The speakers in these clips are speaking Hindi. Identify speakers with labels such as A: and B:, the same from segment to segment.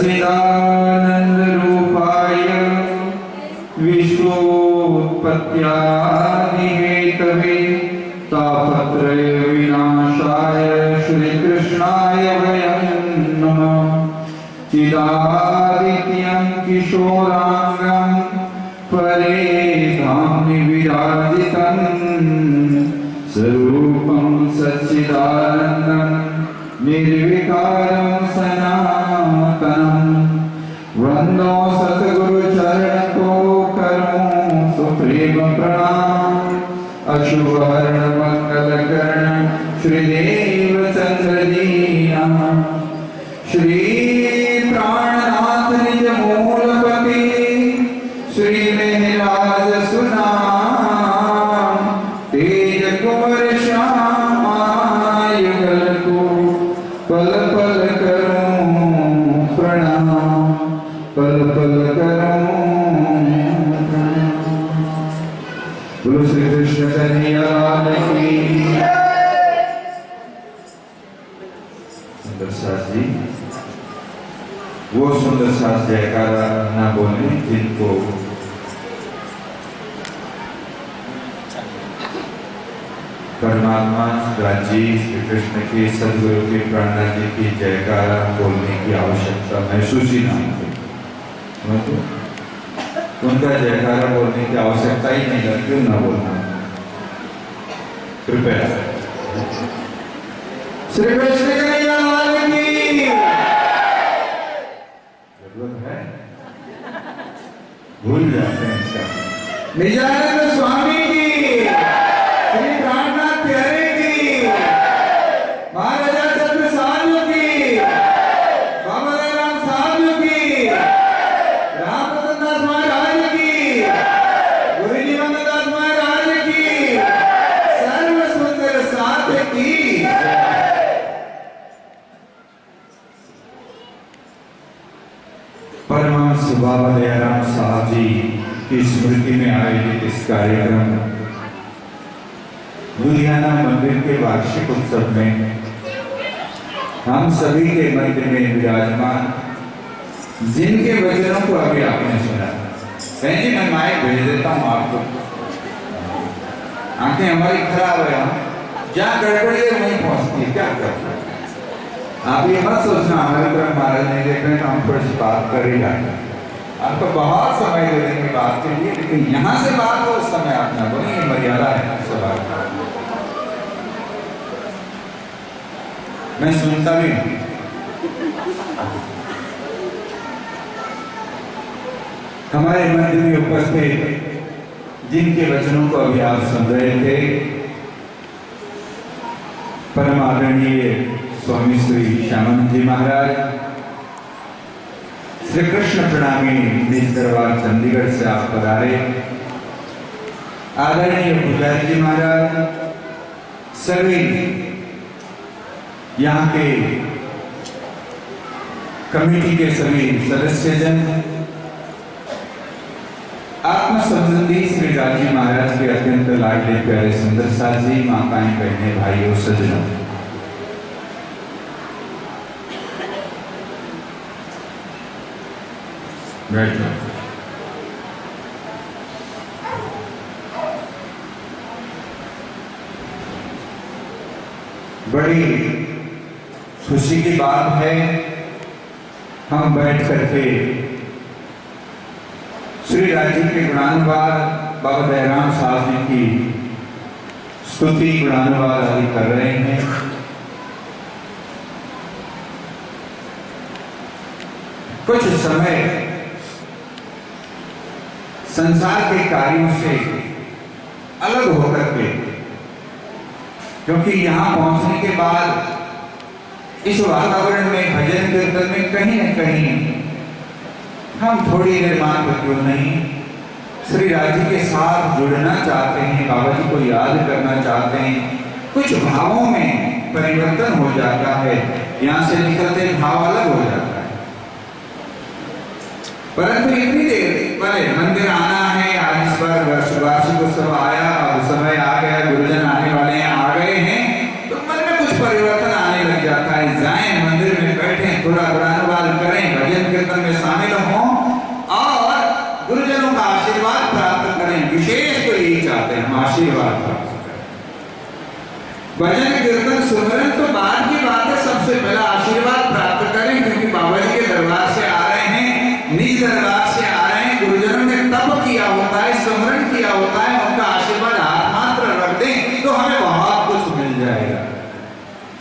A: सच्चिदानंद रूपाय विश्वोत्पत्त्यादि हेतवे तापत्रय विनाशाय श्री कृष्णाय वयं नमः। चिदादित्यं किशोरांगं परे धाम्नि विराजितं स्वरूपं सच्चिदानन्दं निर्विकारं सनातनं। वंदो सतगुरु चरण को करूं सुप्रेम प्रणाम। अशुभहरण मंगल कर्ण श्रीदेव चंद्र जी नमः। श्री प्राणनाथ निज मूलपति श्री मेहराज सुनाम। तेज कुंवर श्यामा युगल को पल पल करूं प्रणाम, पल पल करूं प्रणाम। बोलो श्री कृष्ण कन्हैया लाल की। सुंदर सास जी, वो सुंदर सास जयकारा ना बोलने जिनको परमात्मा राजी श्री कृष्ण के सदगुरु के प्राणनाथ जी की जयकारा बोलने की आवश्यकता महसूस ही ना होती। उनका जयकारा बोलने की आवश्यकता ही नहीं लगती, क्यों ना बोलना। कृपया श्री कृष्ण कन्हैया लाल की। जरूरत है, भूल जाते हैं इसका। निजानंद स्वामी की, श्री प्राणनाथ प्यारे की, महाराजा चंद्र साधु की, बाबा राम साधु की, रामदास महाराज की, गुरु जीवनदास महाराज की, सर्व सुंदर साथ की। परमहंस बाबा दयाराम साहब जी की स्मृति में आयोजित इस कार्यक्रम लुधियाना मंदिर के वार्षिक उत्सव में हम सभी के मध्य में विराजमान जिनके वचनों को अभी आपने सुना। बहन जी, मैं माइक भेज देता हूँ आपको। आंखें हमारी खराब है, जहाँ गड़बड़ी है वहीं पहुंचती है, क्या करते। आप ये मत सोचना हमारे तरफ महाराज नहीं देख रहे तो हम थोड़ी सी बात कर ही जाएंगे। आपको बहुत समय दे देंगे बात के लिए, लेकिन यहाँ से बात हो उस समय आप ना बोले, ये मर्यादा है सवाल। मैं सुनता भी हूँ। हमारे मंदिर में उपस्थित जिनके वचनों को अभी आप सुन रहे थे, परम आदरणीय स्वामी श्री श्यामानंद जी महाराज, श्री कृष्ण प्रणामी निज दरबार चंडीगढ़ से आप पधारे। आदरणीय पुजारी जी महाराज, सभी यहाँ के कमेटी के सभी सदस्यजन, आत्म संबंधी श्री राजी महाराज के अत्यंत लाडले प्यारे सुंदर सास जी, माताएं, बहनें, भाइयों, सज्जनों, बैठ जाओ। बड़ी खुशी की बात है, हम बैठ करके श्री राजी के गुणानुवाद बाबा दयाराम साहब जी की स्तुति गुणानुवाद आदि कर रहे हैं। कुछ समय संसार के कार्यों से अलग होकर के, क्योंकि यहाँ पहुंचने के बाद इस वातावरण में भजन कीर्तन में कहीं न कहीं हम थोड़ी देर मात्र क्यों नहीं श्री राजी के साथ जुड़ना चाहते हैं, बाबा जी को याद करना चाहते हैं। कुछ भावों में परिवर्तन हो जाता है, यहाँ से निकलते भाव अलग हो जाता है। परंतु इतनी देर वाला मंदिर आना है। आज इस बार वार्षिक उत्सव आया और समय आ गया, गुरुजन आने वाले हैं, आ गए हैं, तो मन में कुछ परिवर्तन आने लग जाता है। जाएं मंदिर में, बैठें, थोड़ा गुणानुवाद करें, भजन कीर्तन में शामिल हों और गुरुजनों का आशीर्वाद प्राप्त करें। विशेष तो यही चाहते हैं हम, आशीर्वाद प्राप्त। भजन कीर्तन सुमरन तो बाद की बात है, सबसे पहला आशीर्वाद प्राप्त करें, क्योंकि बाबा जी के दरबार से आ रहे हैं, निज दरबार से आ रहे हैं। गुरुजनों ने तप किया होता है, सुमरन किया होता है, उनका आशीर्वाद हाथ मात्र रख दें तो हमें बहुत कुछ मिल जाएगा।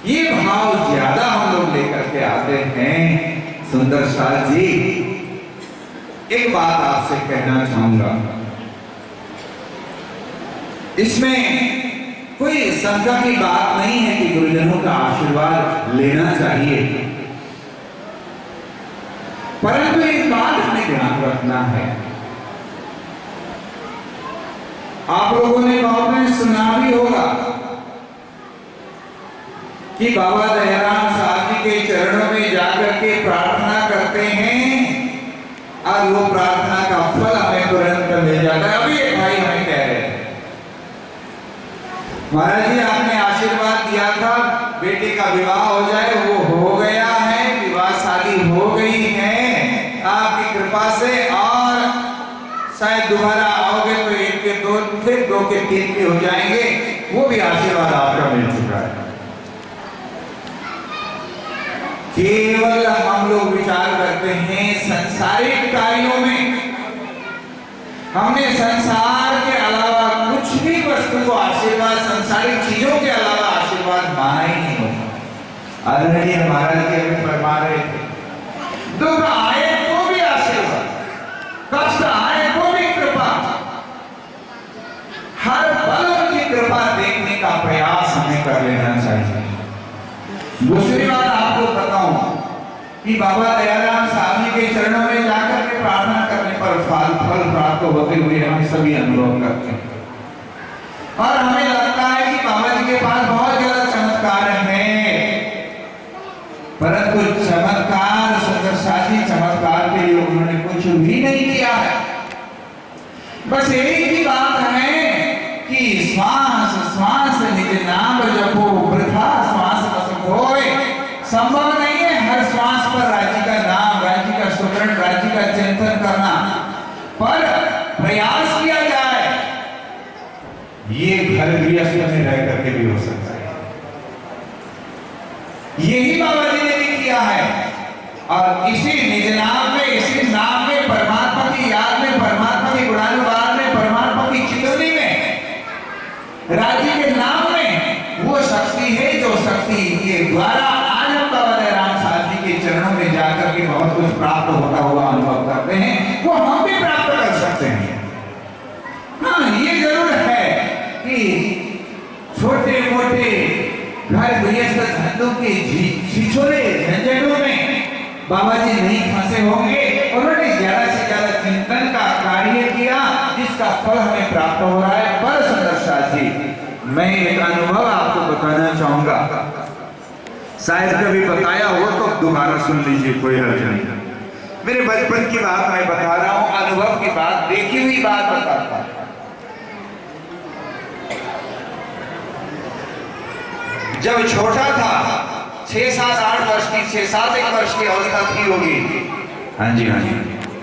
A: ये भाव ज्यादा हम लोग लेकर के आते हैं। सुंदर साल जी, एक बात आपसे कहना चाहूंगा, इसमें कोई शंका की बात नहीं है कि गुरुजनों का आशीर्वाद लेना चाहिए, परंतु एक बात हमें ध्यान रखना है। आप लोगों ने बहुत में सुना भी होगा कि बाबा दयाराम साहब जी के चरणों में जाकर के प्रार्थना करते हैं और वो प्रार्थना का फल हमें तुरंत मिल जाता है। अभी एक भाई हमें कह रहे थे, महाराज जी आपने आशीर्वाद दिया था बेटे का विवाह हो जाए, वो हो गया है, विवाह शादी हो गई है आपकी कृपा से, और शायद दोबारा आओगे तो एक के दो, फिर दो के तीन भी हो जाएंगे, वो भी आशीर्वाद आपका मिल चुका है। केवल हम लोग विचार करते हैं संसारिक कार्यों में, हमने संसार के अलावा कुछ भी वस्तु को आशीर्वाद, संसारिक चीजों के अलावा आशीर्वाद माना ही नहीं होता। आदरणीय महाराज के भी फरमा रहे थे, दुख आए तो भी आशीर्वाद, कष्ट आए तो भी कृपा, हर पल की कृपा देखने का प्रयास हमें कर लेना चाहिए। दूसरी बात आपको बताऊं कि बाबा दयाराम साहब जी के चरणों में जाकर के प्रार्थना करने पर फल प्राप्त होते हुए हम सभी अनुभव करते हैं, और हमें लगता है कि बाबा जी के पास बहुत ज्यादा चमत्कार है, परंतु चमत्कार सुंदर साथी चमत्कार के लिए उन्होंने कुछ भी नहीं किया है। बस एक ही बात है कि श्वास श्वास निज नाम जपो, वृथा श्वास बस होए। संभव नहीं है हर श्वास पर राज्य का नाम, राज्य का सुमरन, राज्य का चिंतन करना, पर प्रयास किया जाए। ये घर गृहस्थ में रह करके भी हो सकता है, यही बाबा जी ने भी किया है, और इसी निज नाम में, इसी नाम में, परमात्मा की याद में, परमात्मा की गुणानुवाद में, परमात्मा की चितौनी में, राज्य के नाम में वो शक्ति है जो शक्ति के द्वारा आज हम बाबा दयाराम साहब जी के चरणों में जाकर के बहुत कुछ प्राप्त होता हुआ अनुभव करते हैं, वो हम भी प्राप्त कर सकते हैं। हाँ, ये जरूर है कि छोटे मोटे घर गृहस्थ धंधों के छिछोरे झंझटों में बाबा जी नहीं फंसे होंगे, उन्होंने ज्यादा से ज्यादा चिंतन का कार्य किया जिसका फल हमें प्राप्त हो रहा है। पर सुंदर साथ जी, मैं एक अनुभव आपको बताना चाहूंगा, शायद कभी बताया हो तो दोबारा सुन लीजिए, कोई हर्ज नहीं। मेरे बचपन की बात मैं बता रहा हूं, अनुभव की बात, देखी हुई बात बताता हूं। जब छोटा था, 6, 7, 8 वर्ष की, 6, 7, 1 वर्ष की अवस्था थी होगी। हाँ जी, हाँ जी,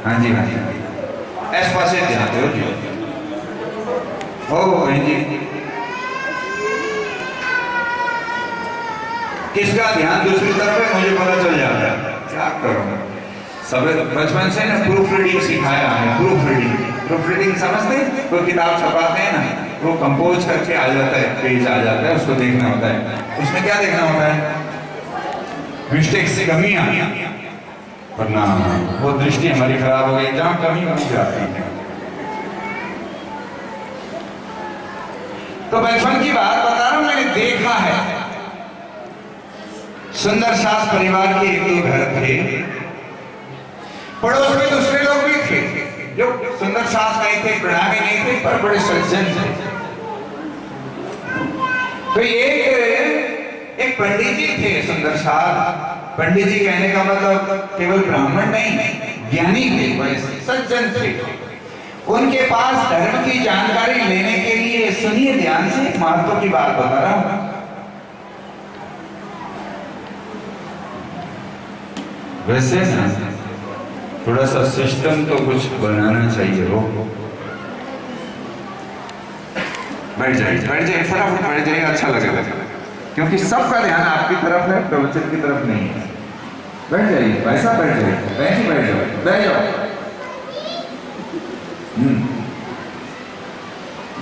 A: हाँ जी, हाँ जी, ऐसे पासे ध्यान दो जी, हो बहन जी, किसका ध्यान दूसरी तरफ है मुझे पता चल जाता है, क्या करूँगा। सब बचपन से ना प्रूफ रीडिंग सिखाया है, प्रूफ रीडिंग समझते हैं, कोई किताब छपाते हैं ना, वो कंपोज करके आ जाता है, पेज आ जाता है, उसको देखना होता है। उसमें क्या देखना होता है? मिस्टेक से कमियां, वरना वो दृष्टि हमारी खराब हो गई, जहां कमी हो जाती है। तो बचपन की बात बता रहा हूं, मैंने देखा है। सुंदर सास परिवार के 1-2 घर थे, पड़ोस में दूसरे लोग भी थे जो सुंदर सास नहीं थे, प्रणामी नहीं थे, पर बड़े सज्जन थे। तो एक पंडित जी थे सुंदर सास। पंडित जी कहने का मतलब केवल ब्राह्मण नहीं, ज्ञानी थे, बड़े सज्जन थे। उनके पास धर्म की जानकारी लेने के लिए सुनिए ध्यान से, महत्व की बात बता रहा हूं। वैसे ना थोड़ा सा सिस्टम तो कुछ बनाना चाहिए हो। बैठ जाइए फटाफट बैठ जाइए, अच्छा लगेगा, क्योंकि सबका ध्यान आपकी तरफ है, प्रवचन की तरफ नहीं है। बैठ जाइए भाई साहब, बैठ जाइए, बैठ जाओ, बैठ जाओ।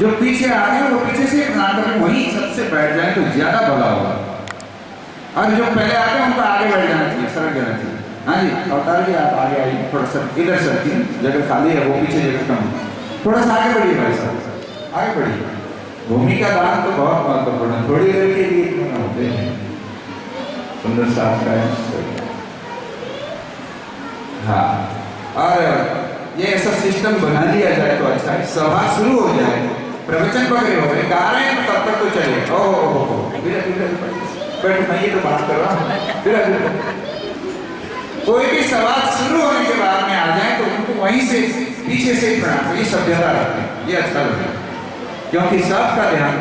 A: जो पीछे आते हैं वो पीछे से प्रणाम करके वहीं सबसे बैठ जाए तो ज्यादा भला होगा, और जो पहले आते हैं उनको आगे बैठ जाना चाहिए, सरक जाना चाहिए। हाँ जी, अवतार जी आप आगे आइए, थोड़ा सा इधर सरकिए, जगह खाली है, वो पीछे जगह कम, थोड़ा सा आगे बढ़िए भाई साहब, आगे बढ़िए। भूमिका दान तो बहुत महत्वपूर्ण है, थोड़ी देर के लिए क्यों ना होते हैं। सुंदर साहब का है। हाँ, और ये ऐसा सिस्टम बना लिया जाए तो अच्छा है। सभा शुरू हो जाए, प्रवचन पकड़े हो गए, गा रहे हैं तब तक तो चले। बैठ, मैं ये तो बात कर रहा हूँ। कोई भी सभा शुरू होने के बाद में आ जाए तो उनको वहीं से पीछे से प्रणाम, ये सभ्यता रखें, ये अच्छा लगेगा, क्योंकि सबका ध्यान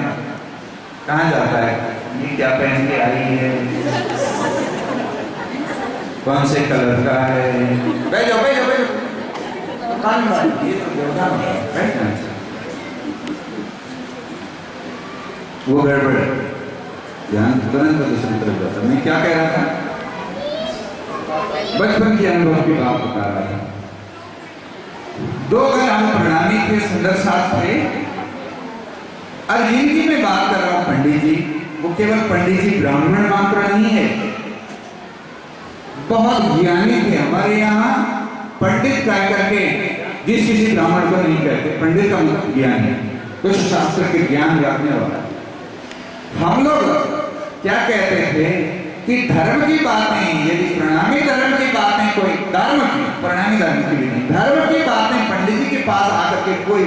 A: कहाँ जाता है, ये क्या पहन के आई है, कौन से कलर का है। बैठ जाओ, बैठ जाओ, बैठ जाओ, ये तो व्यवधान होता है, बैठना चाहिए। वो गड़बड़, ध्यान तुरंत दूसरी तरफ जाता। मैं क्या कह रहा था, बचपन के अनुभव की बात बता रहा था। दो घर हम प्रणामी के सुंदर साथ थे, और जिनकी मैं बात कर रहा हूं पंडित जी, वो केवल पंडित जी ब्राह्मण मात्र नहीं है, बहुत ज्ञानी थे। हमारे यहाँ पंडित कह करके जिस किसी ब्राह्मण को नहीं कहते, पंडित का मतलब ज्ञानी, कुछ शास्त्र के ज्ञान रखने वाला। हम लोग क्या कहते थे कि धर्म की बातें, यदि प्रणामी धर्म की बातें, कोई धर्म की, प्रणामी धर्म की भी नहीं, धर्म की बातें पंडित जी के पास आकर के कोई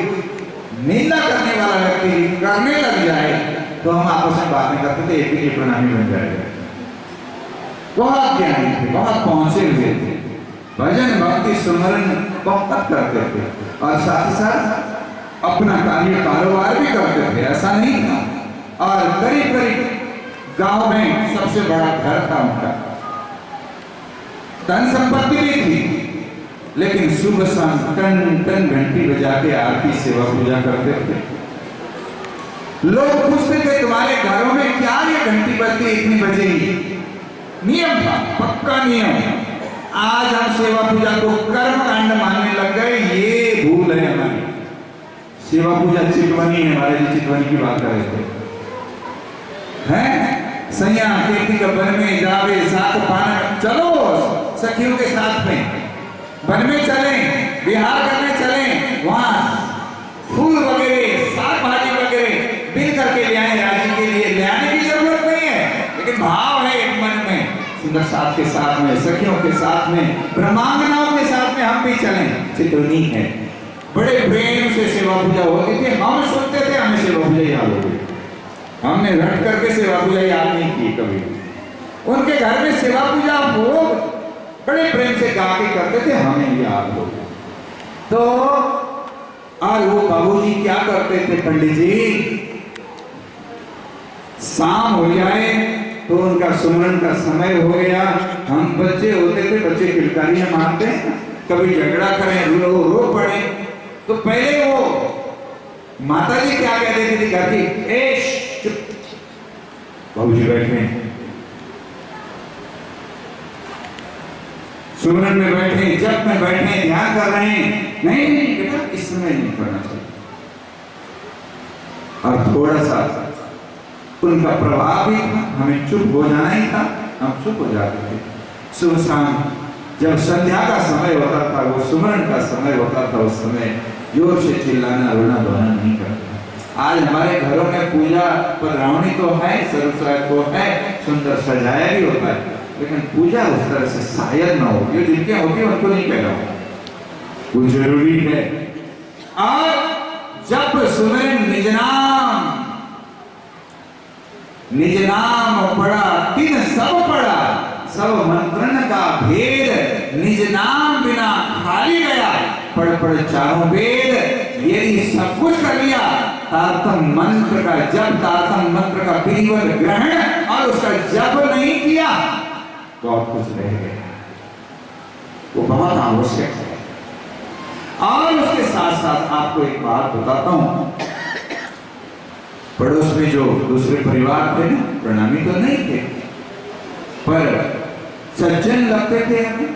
A: निंदा करने वाला व्यक्ति करने लग जाए तो हम आपस में बातें करते थे, एक ही प्रणामी बन जाएगा। बहुत ज्ञानी थे, बहुत पहुंचे हुए थे, भजन भक्ति सुमरन बहुत करते थे, और साथ ही साथ अपना कार्य कारोबार भी करते थे, ऐसा नहीं था। और करीब करीब गांव में सबसे बड़ा घर था उनका, धन संपत्ति भी थी, लेकिन सुबह शाम टन टन घंटी बजा के आरती सेवा पूजा करते थे। लोग पूछते थे तुम्हारे घरों में क्या ये घंटी बजती इतनी बजेगी, नियम था, पक्का नियम। आज हम सेवा पूजा को कर्म कांड मानने लग गए, ये भूल है हमारी। सेवा पूजा चितवनी है, हमारे लिए चितवनी की बात कर रहे थे, हैं सैया खेती का वन में जावे साथ पाना, चलो सखियों के साथ में वन में चलें, विहार करने चलें, वहां फूल वगैरह साग भाजी वगैरह बिन करके ले आए, राजी के लिए ले आने की जरूरत नहीं है, लेकिन भाव है मन में, सुंदर साथ के साथ में, सखियों के साथ में, ब्रह्मांगनाओं के साथ में हम भी चलें। चितवनी है, बड़े प्रेम से सेवा पूजा होती थी। हम सुनते थे, हमें सेवा पूजा याद हो गई, हमने रट करके सेवा पूजा याद नहीं की कभी। उनके घर में सेवा पूजा वो बड़े प्रेम से गा के करते थे, हमें याद हो। तो और वो बाबूजी क्या करते थे पंडित जी, शाम हो जाए तो उनका सुमरन का समय हो गया, हम बच्चे होते थे, बच्चे किलकारियां मारते, कभी झगड़ा करें, रो पड़े, तो पहले वो माता जी क्या कह देती थी घर की, बाबूजी बैठे, सुमरन में बैठे, जब में बैठे, ध्यान कर रहे हैं, नहीं बेटा इस समय नहीं करना चाहिए। और थोड़ा सा उनका प्रभाव भी था, हमें चुप हो जाना ही था, हम चुप हो जाते थे। सुबह शाम जब संध्या का समय होता था, वो सुमरन का समय होता था, उस समय जोर से चिल्लाना रोना धोना नहीं करता। आज हमारे घरों में पूजा पधरावनी तो है, सर्वसाय तो है, सुंदर सजाया भी होता है, लेकिन पूजा उस तरह से शायद ना हो, ये जिनके होती है उनको नहीं कह रहा हूं, वो जरूरी है। और जब सुमरन निज नाम पड़ा, तीन सब पड़ा, सब मंत्रन का भेद, निज नाम बिना खाली गया, पढ़ पढ़ चारों वेद, यदि सब कुछ कर लिया, तारतम मंत्र का जप, तारतम मंत्र का विधिवत ग्रहण और उसका जप नहीं किया, बहुत कुछ रह गया। वो बहुत आवश्यक है। और उसके साथ साथ आपको एक बात बताता हूं, पड़ोस में जो दूसरे परिवार थे ना, प्रणामी तो नहीं थे पर सज्जन लगते थे हमें,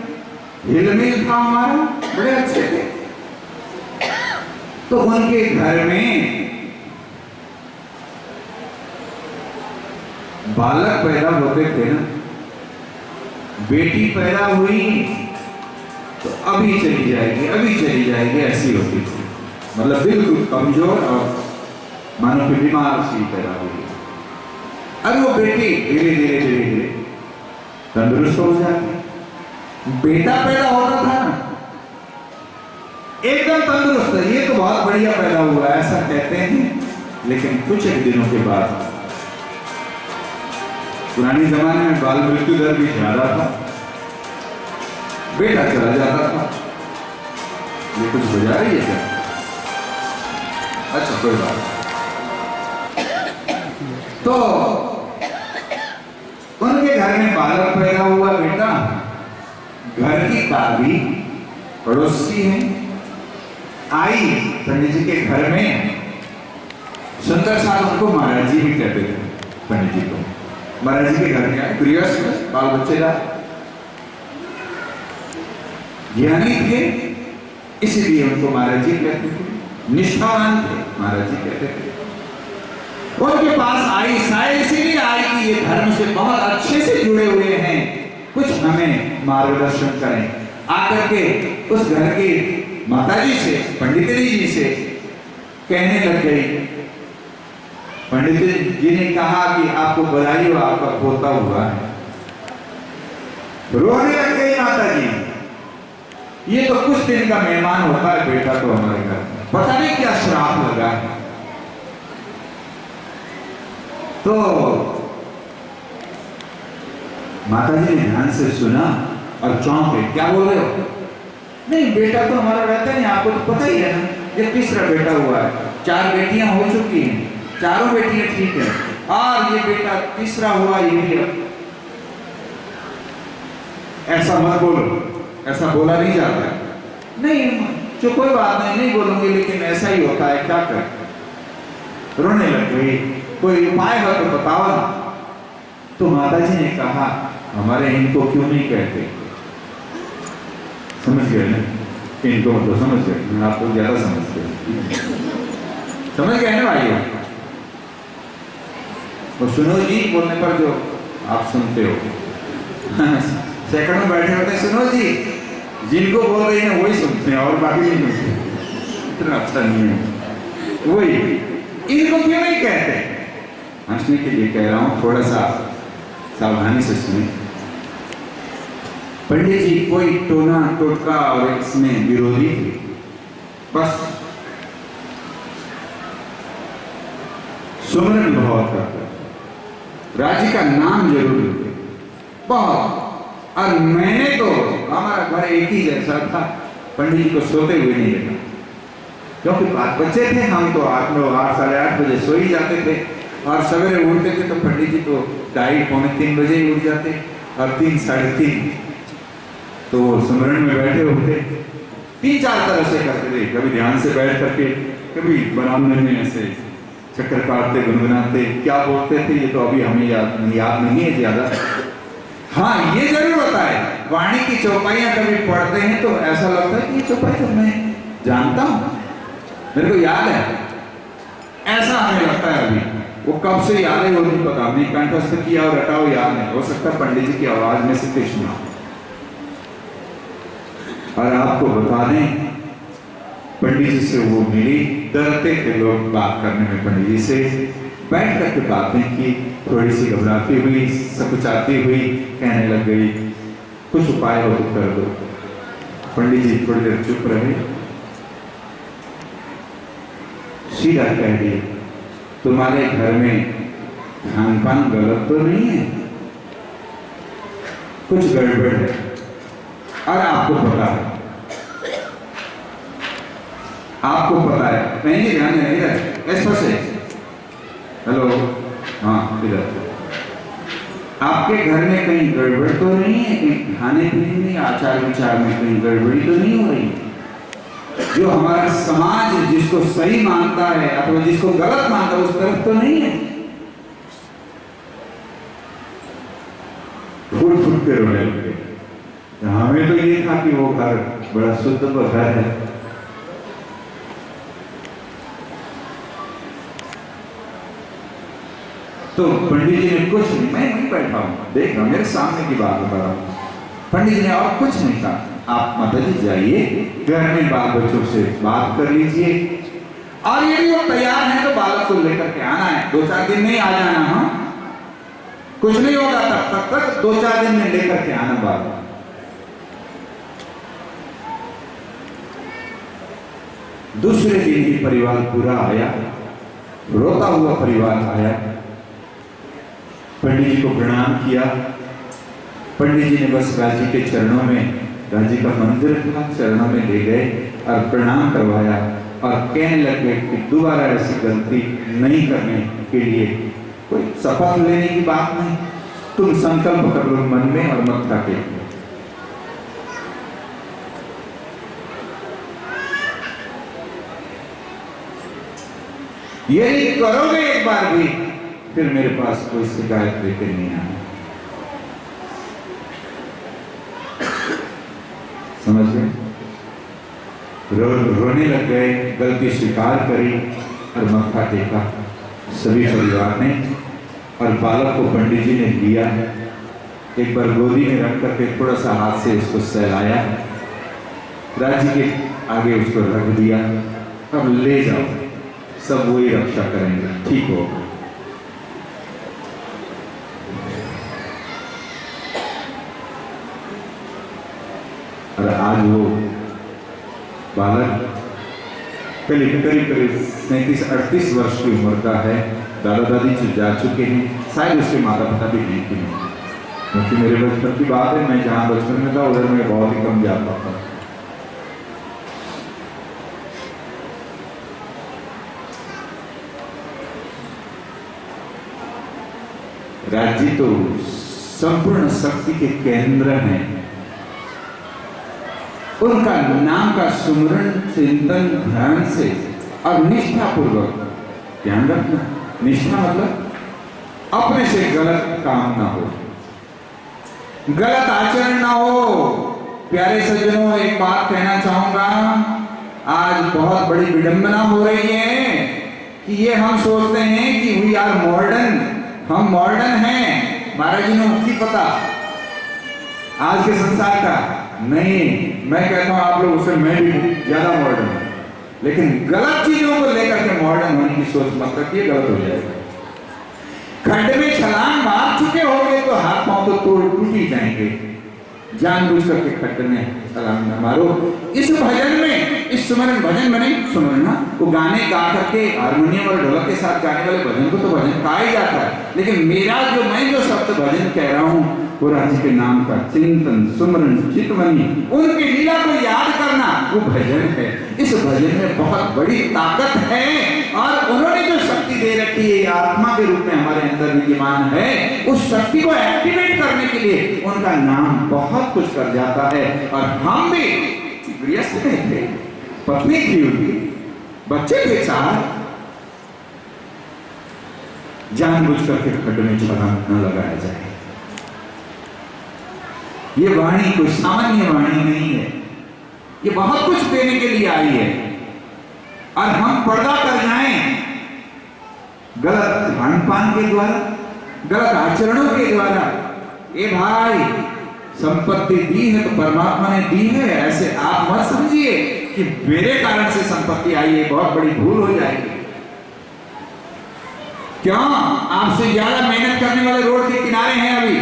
A: हिलमिल था हमारा, बड़े अच्छे थे। तो उनके घर में बालक पैदा होते थे ना, बेटी पैदा हुई तो अभी चली जाएगी, अभी चली जाएगी, ऐसी होती थी। मतलब बिल्कुल कमजोर और मानो कि बीमार सी पैदा हुई। अब वो बेटी धीरे धीरे धीरे धीरे तंदुरुस्त हो जाती। बेटा पैदा होता था ना, एकदम तंदुरुस्त है, ये तो बहुत बढ़िया पैदा हुआ, ऐसा कहते हैं। लेकिन कुछ एक दिनों के बाद, पुराने जमाने में बाल मृत्यु दर भी ज्यादा था, बेटा चला जाता था। ये कुछ बजा रही है क्या? अच्छा कोई बात। तो उनके घर में बालक पैदा हुआ बेटा, घर की दादी पड़ोसी है, आई पंडित जी के घर में। सुंदर साहब उनको महाराज जी भी कहते थे, पंडित जी को महाराज जी के घर में आए, गृहस्थ बाल बच्चेदार, ज्ञानी थे इसलिए उनको महाराज जी कहते थे, निष्ठावान थे महाराज जी कहते थे। उनके पास आई, शायद इसीलिए आई कि ये धर्म से बहुत अच्छे से जुड़े हुए हैं, कुछ हमें मार्गदर्शन करें। आकर के उस घर की माताजी से, पंडित जी से कहने लग गई। पंडित जी ने कहा कि आपको बधाई हो, आपका पोता हुआ है। रोने लग गई माताजी, ये तो कुछ दिन का मेहमान होता है बेटा तो हमारे घर, पता नहीं क्या श्राप लगा है। तो माताजी ने ध्यान से सुना और चौंके, क्या बोल रहे हो? नहीं बेटा तो हमारा रहता नहीं, आपको तो पता ही है ना, ये तीसरा बेटा हुआ है, 4 बेटियां हो चुकी हैं, चारों बेटियां ठीक है, और ये बेटा तीसरा हुआ, ये भी। ऐसा मत बोलो, ऐसा बोला नहीं जाता है। नहीं जो कोई बात नहीं, नहीं बोलूंगी, लेकिन ऐसा ही होता है, क्या कर। रोने लग गई, कोई उपाय हो तो बताओ ना। तो माताजी ने कहा, हमारे इनको क्यों नहीं कहते? समझ गए ना, इनको मतलब समझ गए, मैं आपको ज्यादा समझ गए ना भाई। और सुनो जी बोलने पर जो आप सुनते हो, सेकंड में बैठे होते हैं, सुनो जी, जिनको बोल रही है वही सुनते हैं और बाकी नहीं सुनते। इतना अच्छा नहीं है वही। इनको क्यों नहीं कहते? हंसने के लिए कह रहा हूं, थोड़ा सा सावधानी से सुने। पंडित जी कोई टोना टोटका और इसमें विरोधी थे, बस सुमरन बहुत करता, राज्य का नाम जरूर लेते बहुत। और मैंने तो, हमारा घर एक ही जैसा था, पंडित जी को सोते हुए नहीं देखा, क्योंकि बच्चे थे हम, तो 8, 9, 8, साढ़े 8 बजे सो ही जाते थे, और सवेरे उठते थे तो पंडित जी तो 2:30, पौने 3 बजे ही उठ जाते, और 3, साढ़े 3 तो सुमरन में बैठे होते। 3-4 तरह से करते थे, कभी ध्यान से बैठ करके, कभी बरामदे में ऐसे चक्कर काटते, गुनगुनाते, क्या बोलते थे ये तो अभी हमें याद नहीं है ज्यादा। हाँ ये जरूर होता है, वाणी की चौपाइयां कभी पढ़ते हैं तो ऐसा लगता है कि ये चौपाई तो मैं जानता हूं, मेरे को याद है, ऐसा हमें लगता है। अभी वो कब से याद है वो नहीं पता, हमने कंठस्थ किया और रटा हुआ याद नहीं, हो सकता पंडित जी की आवाज में से कुछ सुना। और आपको बता दें, पंडित जी से वो मिली, डरते थे लोग बात करने में पंडित जी से, बैठ करके बातें की, थोड़ी सी घबराती हुई, सकुचाती हुई कहने लग गई, कुछ उपाय हो तो कर दो। पंडित जी थोड़ी देर चुप रहे, सीधा कह दिया, तुम्हारे घर में खान पान गलत तो नहीं है, कुछ गड़बड़ है और आपको पता है। आपको पता है, बहन जी ध्यान देना इधर, ऐसा से हेलो, हाँ इधर। आपके घर में कहीं गड़बड़ तो नहीं है, कहीं खाने पीने में, आचार विचार में कहीं गड़बड़ी तो नहीं हो रही? जो हमारा समाज जिसको सही मानता है अथवा जिसको गलत मानता है उस तरफ तो नहीं है? फूट फूट के रोने लगे। हमें तो ये था कि वो घर बड़ा शुद्ध घर है। तो पंडित जी ने कुछ नहीं, मैं वहीं बैठा हूं, देख रहा मेरे सामने की बात बता रहा हूं। पंडित जी ने और कुछ नहीं कहा, आप माता जी जाइए घर में बाल बच्चों से बात कर लीजिए, और यदि वो तैयार है तो बालक को लेकर के आना है, 2-4 दिन में ही आ जाना। हाँ कुछ नहीं होगा तब तक 2-4 दिन में लेकर के आना बालक। दूसरे दिन ही परिवार पूरा आया, रोता हुआ परिवार आया, पंडित जी को प्रणाम किया। पंडित जी ने बस राजी के चरणों में, राजी का मंदिर था, चरणों में ले गए और प्रणाम करवाया और कहने लगे कि दोबारा ऐसी गलती नहीं करने के लिए कोई शपथ लेने की बात नहीं, तुम संकल्प कर लो मन में और मत्था टेक लो। यही करोगे एक बार भी, फिर मेरे पास कोई शिकायत लेकर नहीं आना। समझ गए? रोने लग गए, गलती स्वीकार करी और मत्था टेका सभी परिवार ने, और बालक को पंडित जी ने लिया, एक बार गोदी में रख करके थोड़ा सा हाथ से उसको सहलाया, राजी के आगे उसको रख दिया, अब ले जाओ, सब वही रक्षा करेंगे, ठीक हो। और आज वो बालक करीब 37-38 वर्ष की उम्र का है, दादा दादी जा चुके हैं, शायद उसके माता पिता भी नहीं थे, क्योंकि मेरे बचपन की बात है, मैं जहाँ बचपन में था उधर मैं बहुत ही कम जाता था। राज्य तो संपूर्ण शक्ति के केंद्र हैं, उनका नाम का सुमरण चिंतन ध्यान से और निष्ठा पूर्वक, ध्यान रखना, निष्ठा मतलब अपने से गलत काम ना हो, गलत आचरण ना हो। प्यारे सज्जनों, एक बात कहना चाहूंगा, आज बहुत बड़ी विडंबना हो रही है कि ये हम सोचते हैं कि वी आर मॉडर्न, हम मॉडर्न हैं। महाराज जी ने मुक्ति पता आज के संसार का नहीं, मैं कहता हूं आप लोग उससे मैं भी ज्यादा मॉडर्न हूं, लेकिन गलत चीजों को लेकर के मॉडर्न होने की सोच मत रखिए, गलत हो जाएगा। खड्डे में छलांग मार चुके होंगे तो हाथ पांव तो टूट ही जाएंगे, जानबूझ करके खड्डे में छलांग न मारो। इस भजन में, इस सुमरन भजन में नहीं सुमरना, वो गाने गा करके हारमोनियम और ढोलक के साथ गाने वाले भजन को तो भजन कहा ही जाता है, लेकिन मेरा जो मैं जो शब्द भजन कह रहा हूँ वो राज्य के नाम का चिंतन सुमरन चितवनी, उनकी लीला को याद करना, वो भजन है। इस भजन में बहुत बड़ी ताकत है, और उन्होंने जो शक्ति दे रखी है आत्मा के रूप में हमारे अंदर विद्यमान है, उस शक्ति को एक्टिवेट करने के लिए उनका नाम बहुत कुछ कर जाता है। और हम भी गृहस्थ में थे, पत्नी थी उनकी, बच्चे थे 4, जानबूझ करके खड्ड में छलांग न लगाया जाए। ये वाणी कोई सामान्य वाणी नहीं है, ये बहुत कुछ देने के लिए आई है, और हम पर्दा कर जाएं गलत खान पान के द्वारा, गलत आचरणों के द्वारा। ये भाई संपत्ति दी है तो परमात्मा ने दी है, ऐसे आप मत समझिए कि मेरे कारण से संपत्ति आई है, बहुत बड़ी भूल हो जाएगी। क्यों? आपसे ज्यादा मेहनत करने वाले रोड के किनारे हैं अभी,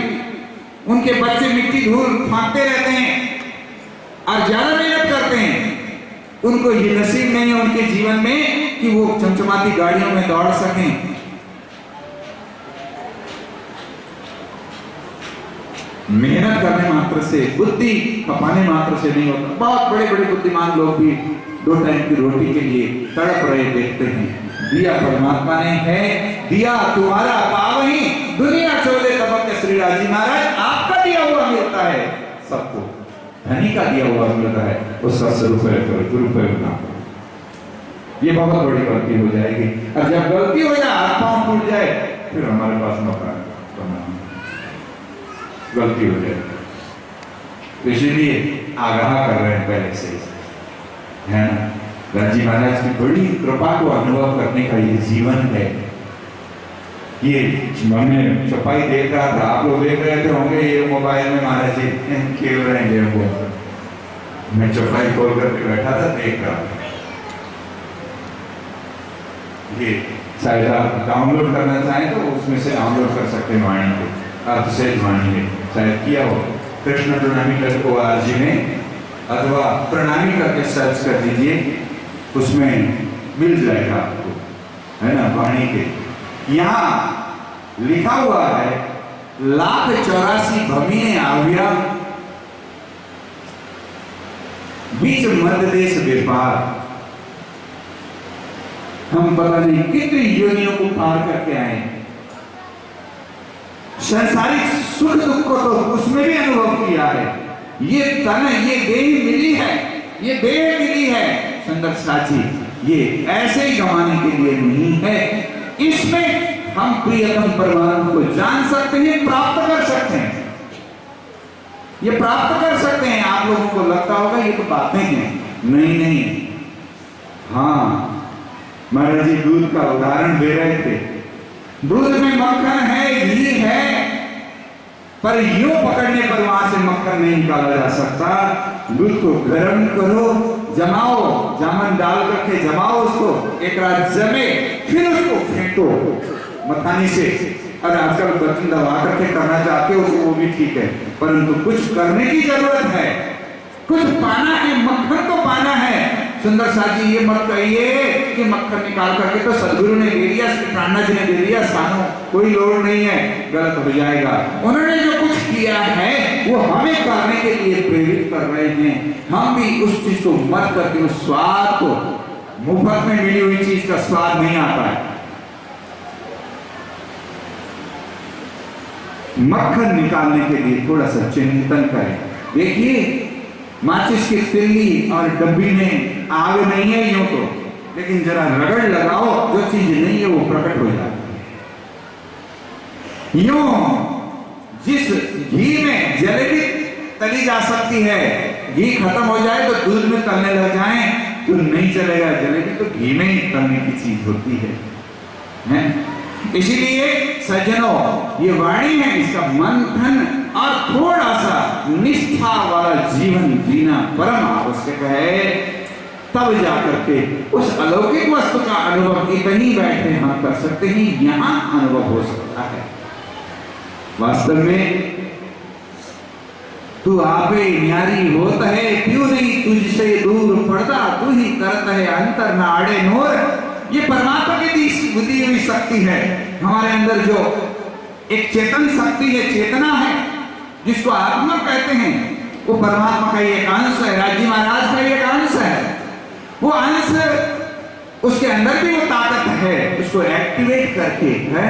A: उनके बच्चे मिट्टी धूल फांकते रहते हैं और ज्यादा मेहनत करते हैं, उनको ये नसीब नहीं है उनके जीवन में कि वो चमचमाती गाड़ियों में दौड़ सकें। मेहनत करने मात्र से, बुद्धि खपाने मात्र से नहीं होता। बहुत बड़े बड़े बुद्धिमान लोग भी 2 टाइम की रोटी के लिए तड़प रहे देखते हैं। दिया परमात्मा ने है, दिया तुम्हारा पावही दुनिया चौदे तबक के श्री राजी महाराज आपका दिया हुआ मिलता है सबको, धनी का दिया हुआ मिलता है, उसका दुरुपयोग ना करो। ये बहुत बड़ी गलती हो जाएगी। और जब गलती हो जाए, हाथ पांव टूट जाए, फिर हमारे पास मौका गलती हो जाए। तो इसीलिए आगाह कर रहे हैं पहले से, है ना। राजी महाराज की बड़ी कृपा को अनुभव करने का ये जीवन है। ये मैं छपाई देख रहा था, आप लोग देख रहे थे होंगे, ये मोबाइल में महाराज जी खेल रहे हैं गेम को। मैं छपाई खोल करके बैठा था, देख रहा था। ये शायद आप डाउनलोड करना चाहें तो उसमें से डाउनलोड कर सकते हैं वाणी को, अर्थसेज वाणी में शायद किया हो, कृष्ण प्रणामी ORG में, अथवा प्रणामी करके सर्च कर दीजिए, उसमें मिल जाएगा आपको, है ना। वाणी के यहाँ लिखा हुआ है 1,84 भमीने आव्या बीच मध्य देश व्यापार। हम पता नहीं कितनी योनियों को पार करके आए, सांसारिक सुख दुख को तो उसमें भी अनुभव किया है। ये तन, ये देह मिली है, ये देह मिली है सुंदर साथी, ये ऐसे ही गंवाने के लिए नहीं है। इसमें हम प्रियतम परमात्मा को जान सकते हैं, प्राप्त कर सकते हैं, ये प्राप्त कर सकते हैं। आप लोगों को लगता होगा ये तो बातें हैं, नहीं नहीं। हाँ, महाराज जी दूध का उदाहरण दे रहे थे, दूध में मक्खन है, घी है, पर यूं पकड़ने पर वहां से मक्खन नहीं निकाला जा सकता। दूध को गर्म करो, जमाओ, जामन डाल करके जमाओ उसको, एक रात जमे, फिर उसको फेंटो मखानी से। और आजकल बर्तन दबा करके करना चाहते हो तो वो भी ठीक है, परंतु कुछ करने की जरूरत है, कुछ पाना है, मक्खन तो पाना है। सुंदर साथी ये मत कहिए कि मक्खन निकाल करके तो सदगुरु ने दे दिया, श्री प्राणा जी ने दे दिया, सानो कोई लोड़ नहीं है, गलत हो जाएगा। उन्होंने जो कुछ किया है वो हमें करने के लिए प्रेरित कर रहे हैं। हम भी उस चीज को मत करके उस स्वाद को, मुफ्त में मिली हुई चीज का स्वाद नहीं आता है। मक्खन निकालने के लिए थोड़ा सा चिंतन करें। देखिए माचिस की तिल्ली और डब्बी में आग नहीं है यूं तो, लेकिन जरा रगड़ लगाओ, जो चीज नहीं है वो प्रकट हो जाती है। यूं जिस घी में जलेबी तली जा सकती है, घी खत्म हो जाए तो दूध में तलने लग जाए तो नहीं चलेगा, जलेबी तो घी में ही तलने की चीज होती है? इसीलिए सज्जनों, ये वाणी है, इसका मंथन और थोड़ा सा निष्ठा वाला जीवन जीना परम आवश्यक है। तब जाकर के उस अलौकिक वस्तु का अनुभव इतनी बैठे हम कर सकते हैं, यहां अनुभव हो सकता है। वास्तव में तू आपे न्यारी होत है, क्यों नहीं तुझसे दूर पड़ता, तू ही करता है अंतर न आड़े नूर। ये परमात्मा की दी हुई शक्ति है। हमारे अंदर जो एक चेतन शक्ति है, चेतना है, जिसको आत्मा कहते हैं, वो परमात्मा का एक अंश है, राजी महाराज का एक अंश है। वो अंश, उसके अंदर भी वो ताकत है, उसको एक्टिवेट करके है।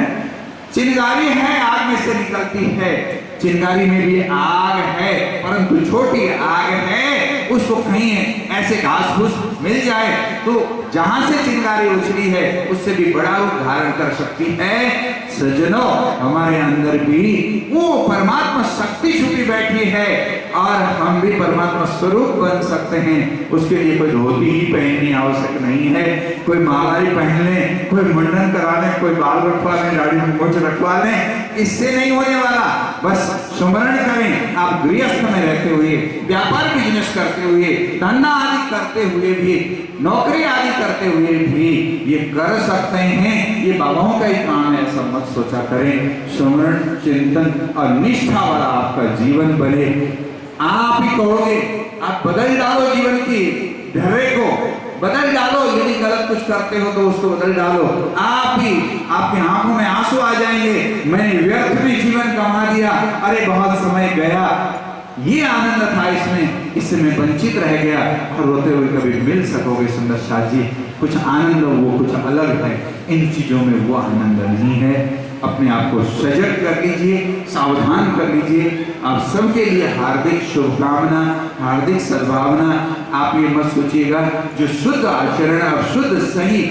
A: चिंगारी है, आग में से निकलती है, चिंगारी में भी आग है, परंतु छोटी आग है। उसको कहीं ऐसे घास फूस मिल जाए तो जहां से चिंगारी उछली है उससे भी बड़ा रूप धारण कर सकती है। सज्जनों, हमारे अंदर भी वो परमात्मा शक्ति छुपी बैठी है और हम भी परमात्मा स्वरूप बन सकते हैं। उसके लिए कोई धोती ही पहननी आवश्यक नहीं है, कोई माला ही पहन ले, कोई मुंडन करा ले, कोई बाल रखवा ले, दाढ़ी में मूंछ रखवा ले, इससे नहीं होने वाला। बस सुमरण करें। आप गृहस्थ में रहते हुए, व्यापार बिजनेस करते हुए, धंधा आदि करते हुए भी, नौकरी आदि करते हुए भी ये कर सकते हैं। ये बाबाओं का ही काम है, ऐसा मत सोचा करें। सुमरण, चिंतन और निष्ठा वाला आपका जीवन बने। आप ही कहोगे, आप बदल डालो जीवन की ढर्रे को, बदल डालो। यदि गलत कुछ करते हो तो उसको बदल डालो। आप ही, आपकी आंखों में आंसू आ जाएंगे, मैंने व्यर्थ में जीवन गंवा दिया, अरे बहुत समय गया। ये आनंद था इसमें, इससे मैं वंचित रह गया। और रोते हुए कभी मिल सकोगे सुंदर साथ जी, कुछ आनंद वो कुछ अलग है, इन चीजों में वो आनंद नहीं है। अपने आप को सजग कर लीजिए, सावधान कर लीजिए। आप सबके लिए हार्दिक शुभकामना, हार्दिक सद्भावना। आप ये मत सोचिएगा जो शुद्ध आचरण और शुद्ध सही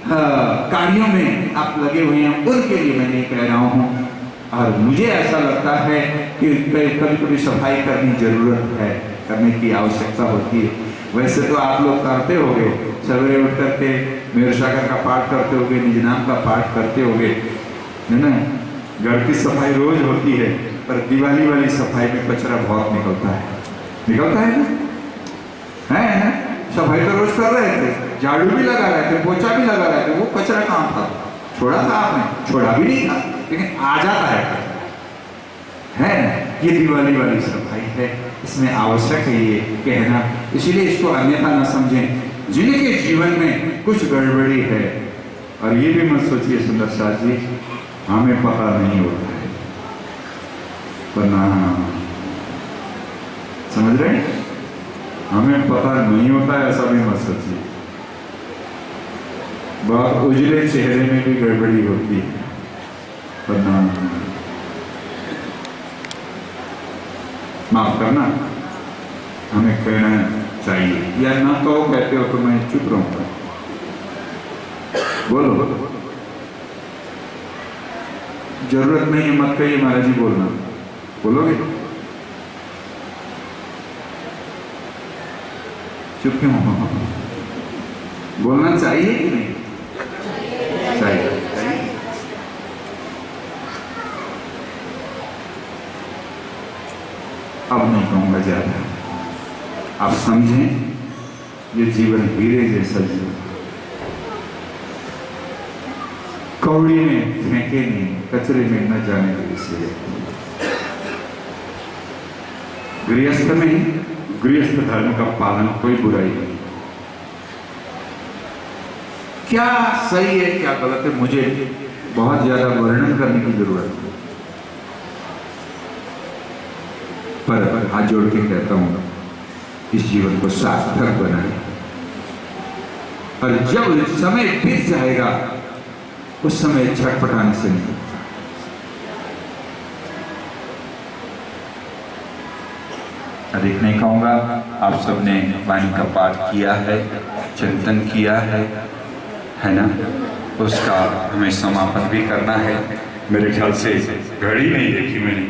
A: कार्यों में आप लगे हुए हैं उनके लिए मैं नहीं कह रहा हूँ। और मुझे ऐसा लगता है कि कभी कभी सफाई करनी जरूरत है, करने की आवश्यकता होती है। वैसे तो आप लोग करते होंगे, सवेरे उठ करके मेरुसागर का पाठ करते होंगे, निज नाम का पाठ करते होंगे, है ना। घर की सफाई रोज होती है, पर दिवाली वाली सफाई में कचरा बहुत निकलता है ना, है ना। सफाई तो रोज कर रहे थे, झाड़ू भी लगा रहे थे, पोछा भी लगा रहे थे, वो कचरा कहाँ था? छोड़ा था आपने? छोड़ा भी नहीं था, लेकिन आ जाता है ना। ये दिवाली वाली सफाई है, इसमें आवश्यक है ये कहना, इसीलिए इसको अन्यथा न समझें। जिनके जीवन में कुछ गड़बड़ी है, और ये भी मत सोचिए सुंदर साथ जी हमें पता नहीं होता है, वरना समझ रहे हैं, हमें पता नहीं होता है ऐसा भी मत सोचिए। बहुत उजले चेहरे में भी गड़बड़ी होती है, वरना माफ करना, हमें कहना चाहिए, या ना कहो, कहते हो तो मैं चुप रहूंगा। बोलो, जरूरत नहीं है मत कहिए महाराज जी, बोलना, बोलोगे? चुप क्यों? बोलना चाहिए कि नहीं चाहिए? अब नहीं कहूंगा ज्यादा, आप समझें ये जीवन हीरे जैसा जीवन, कौड़ी में फेंके नहीं, कचरे में न जाने के लिए। गृहस्थ में गृहस्थ धर्म का पालन कोई बुराई नहीं, क्या सही है क्या गलत है मुझे बहुत ज्यादा वर्णन करने की जरूरत है, पर हाथ जोड़ के कहता हूं इस जीवन को सार्थक बनाए, और जब समय बीत जाएगा उस समय छटपटाने से नहीं। अधिक नहीं कहूंगा, आप सबने वाणी का पाठ किया है, चिंतन किया है ना, उसका हमें समापन भी करना है। मेरे ख्याल से घड़ी नहीं देखी मैंने,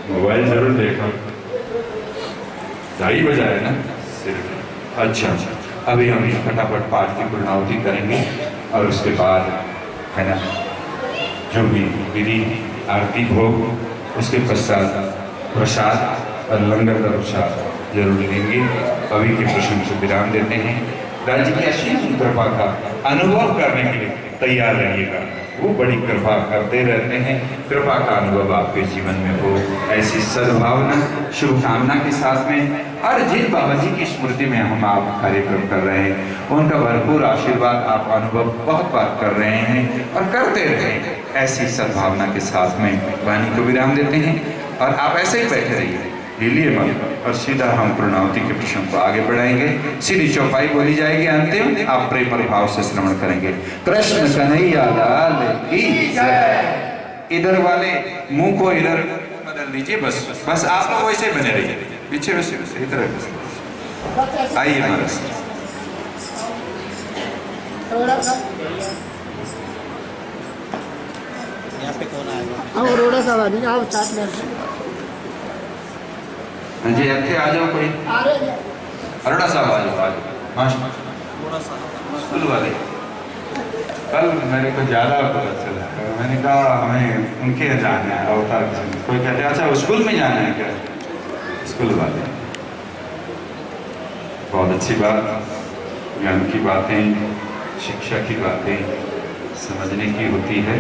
A: मोबाइल जरूर देखा, 2:30 बजा है ना सिर्फ। अच्छा, अभी हम फटाफट पाठ की पूर्णाहुति करेंगे और उसके बाद है ना जो भी विधि आरती भोग, उसके पश्चात प्रसाद और लंगर का प्रसाद जरूर लेंगे। अभी के प्रश्न को विराम देते हैं। राज्य की असीम कृपा का अनुभव करने के लिए तैयार रहिएगा, वो बड़ी कृपा करते रहते हैं। कृपा का अनुभव आपके जीवन में हो, ऐसी सद्भावना शुभकामना के साथ में। और जिन बाबा जी की स्मृति में हम आप कार्यक्रम कर रहे हैं, उनका भरपूर आशीर्वाद आप अनुभव बहुत बार कर रहे हैं और करते रहे, ऐसी सद्भावना के साथ में वाणी को विराम देते हैं। और आप ऐसे ही बैठे रहिए, हिलिए मत, और सीधा हम पूर्णाहुति के प्रश्न को आगे बढ़ाएंगे। सीधी चौपाई बोली जाएगी, अंतिम आप प्रेम और भाव से श्रवण करेंगे। कृष्ण कन्हैया लाल की जय। इधर वाले मुंह को इधर बदल दीजिए, बस आप लोग वैसे बने रहिए, पीछे वैसे इधर आइए महाराज।
B: यहाँ पे कौन आएगा? अरोड़ा साहब आप साथ में।
A: हाँ जी, अच्छे आ जाओ कोई। अरोड़ा साहब आ जाओ, स्कूल वाले। कल मेरे को ज़्यादा पता चला, मैंने कहा हमें उनके यहाँ जाना है अवतार, कोई कहते अच्छा स्कूल में जाना है क्या? स्कूल वाले, बहुत अच्छी बात, ज्ञान की बातें, शिक्षा की बातें समझने की होती है।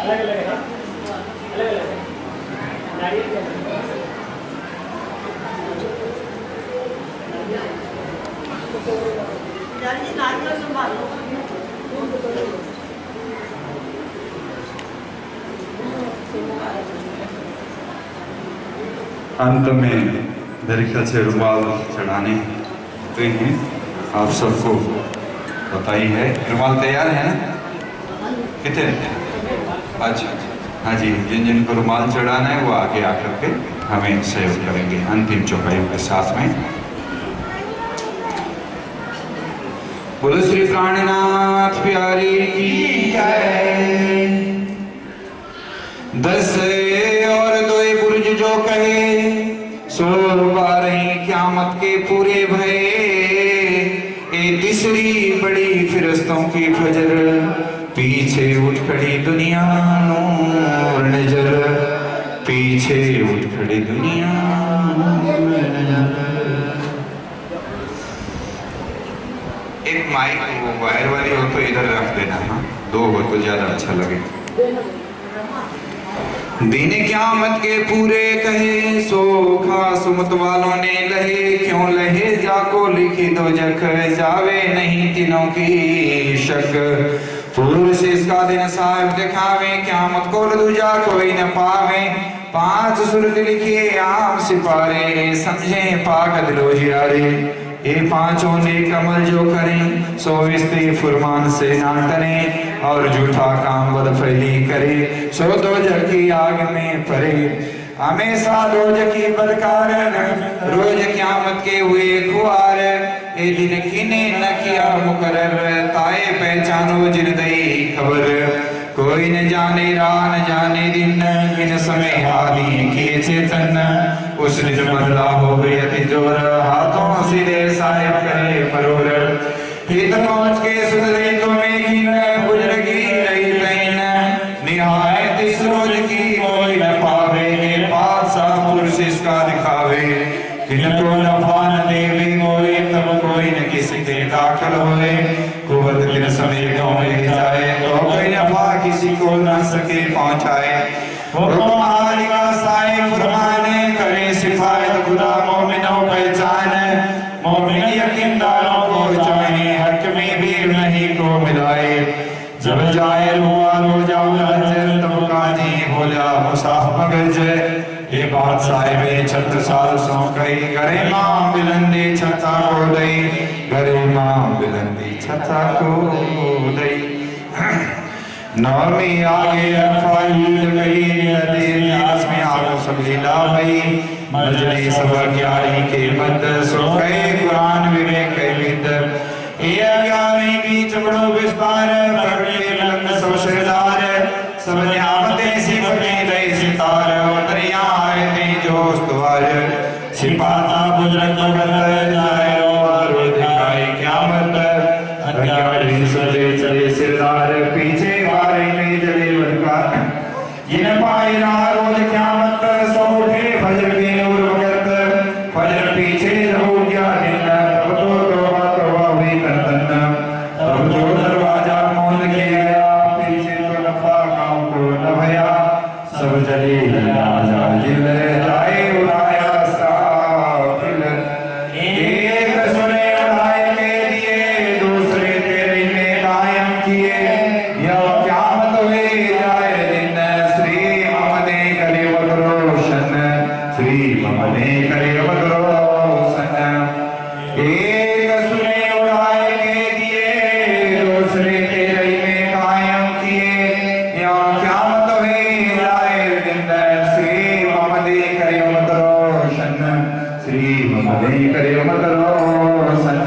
C: अंत में मेरे ख्याल से रुमाल चढ़ाने तो हैं आप सबको बताई है। रुमाल तैयार है ना? कितने? अच्छा, हाँ जी, जिन जिनको रुमाल चढ़ाना है वो आगे आकर के हमें सहयोग करेंगे अंतिम चौपाइयों के साथ में। बोलो श्री प्राणनाथ प्यारी की जय। 10 और 2 बुर्ज जो कहे सो 12 क़यामत के पूरे भये। ए तीसरी बड़ी फिरस्तों की फजर पीछे उठ खड़ी दुनिया नूर नजर। पीछे उठ खड़ी दुनिया नूर नजर। एक माइक वो वायर वाली हो तो इधर रख देना, हाँ 2 हो तो ज्यादा अच्छा लगे। दीने क़यामत के पूरे कहे सो खासुमत वालों ने लहे। क्यों लहे जाको लिखी दो जख जावे नहीं तीनों की शक। पूर्व से इसका दिन साहब दिखावे क़यामत को दूजा कोई न पावे। 5 सुरत लिखिए आम सिपारे समझे पाक दिलो जियारे। ये 5 नेक अमल जो करें सो फुरमान से ना डरें। और झूठा काम बदफैली करे सो दोजख की आग में पड़े। हमेशा दोजख की बदकार रोज क़यामत के हुए खुआर। ए दिन किने न किया मुकरर ताए पहचानो जिरदई खबर। कोई न जाने राह न जाने दिन इन समय हादी किए चेतन। उस दिन बदला हो गई अति जोर हाथों सिरे साहिब करे मरोर। हित पहुंच के सुधरे तो में किन बुजुर्गी रही तैन। निहायत इस रोज की कोई न पावे पासा पुरुष इसका दिखावे। किनको नफा न देवे कोई तब कोई न किसी के दाखिल होए। कुवत दिन समय गाँव ले जाए तो कोई नफा किसी को न सके पहुँचाए। हुक्म मालिका साहिब फरमाने करे सिफायत खुदा मोमिनों पहचान। मोमिन यकीनदारों को चाहे हक में भी नहीं को मिलाए। जब जाहिर हुआ रोजा उलझ तब काजी बोला मुसाफ मगज। ये बात साहिब 36 साल सो कही करे मां बिलंदी छता को दई। करे मां बिलंदी छता को दई। नौमी आगे फाइल गई नदी में आपको सब लीला भई। मजली सबक यारी के मत सो कहे कुरान विवेक विद। ये 11वीं बीच बड़ो विस्तार पढ़े बुलंद सब सरदार। सब नियामतें सिफतें दई सितार और दरिया आए थे जो उस्तवार। सिपाता बुजुर्ग बदल जाए और दिखाए क़यामत। अज्ञानी सजे चले सिरदार पीछे वारे में जले बनका। जिन पाए रहा रोज क़यामत सो उठे फजर के नूर वक़्त। फजर पीछे हो गया दिन तब तो तौबा तौबा हुई तन। तब तो दरवाजा खोल के गया पीछे तो नफा गाँव को न भया। सब जली राजा जिल जाए उड़ाया साफिल। एक सुने उड़ाए के लिए दूसरे तेरे में कायम किए। या क़यामत हुई जाए दिन श्री ममने करे वद रोशन। श्री ममने करे वद रोशन। एक सुने उड़ाए के दिए दूसरे तेरे में कायम किए। या क़यामत हुई जाए दिन श्री ममने करे वद रोशन। श्री ममने करे वद रोशन।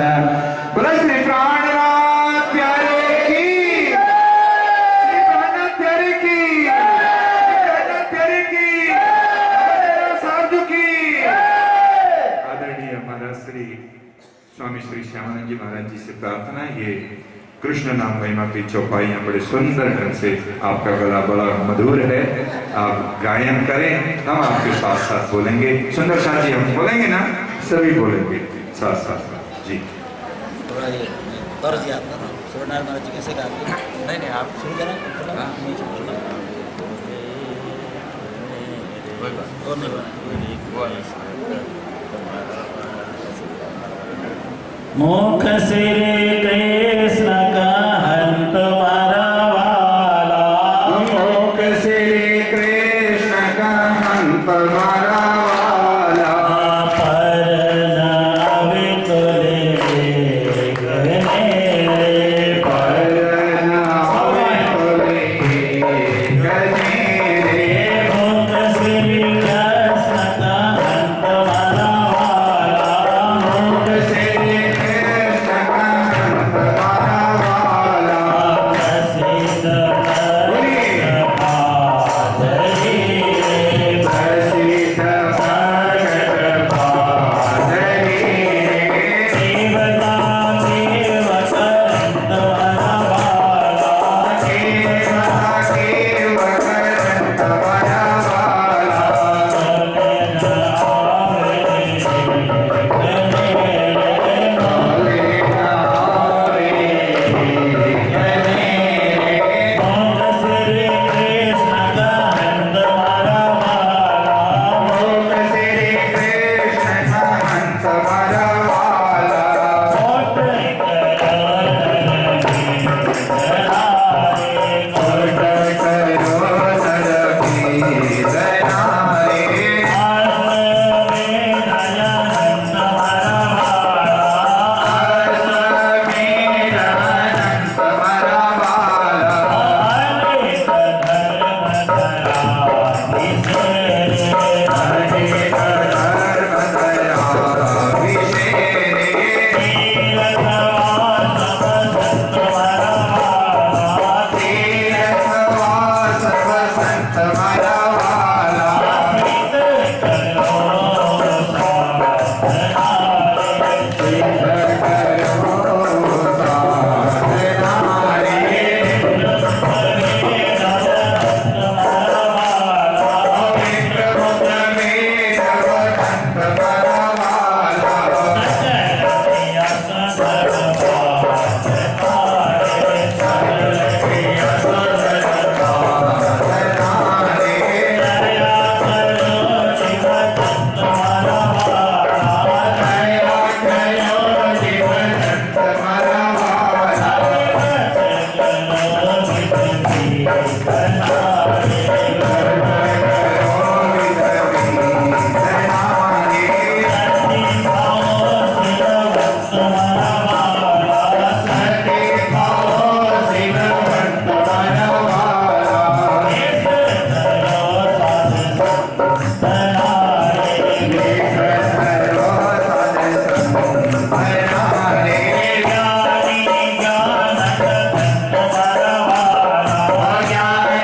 C: बोला श्री प्राणनाथ प्यारे की। श्री प्राणनाथ प्यारे की। श्री प्राणनाथ प्यारे की। साधु की। आदरणीय हमारा श्री स्वामी श्री श्यामानंद जी महाराज जी से प्रार्थना है। ये कृष्ण नाम महिमा की चौपाइयाँ बड़े सुंदर ढंग से आपका गला बड़ा मधुर है। आप गायन करें हम आपके साथ साथ बोलेंगे। सुंदर शाह जी हम बोलेंगे ना सभी बोलेंगे साथ साथ जी।
B: थोड़ा ये दर्ज याद करना। सूर्यनारायण महाराज जी कैसे गाते हैं?
D: नहीं आप
B: सुन के ना
D: मुख श्री कृष्ण कहंत मरवाला
C: मुख श्री कृष्ण का हंत मरवाला
D: पर नवि तुले गने
C: पर नावे तुले गने रे
D: मुख श्री कृष्ण कहंत मरवाला
C: मुख श्री कृष्ण का हंत मरवाला
D: प्रसिद्ध
C: प्रसिद्ध भगत पादरी
D: देवता देव करंत मरवाला
C: देवता केव करंत मरवाला मुख श्री कृष्ण का हंत मरवाला करो सरकी दयारे अनंत मरवाला अनेक धर्म दया विशेरे तीर्थवास वसंत मरवाला सिद्ध करो साधना रे पवित्र मुख में वसंत मरवाला ज्ञान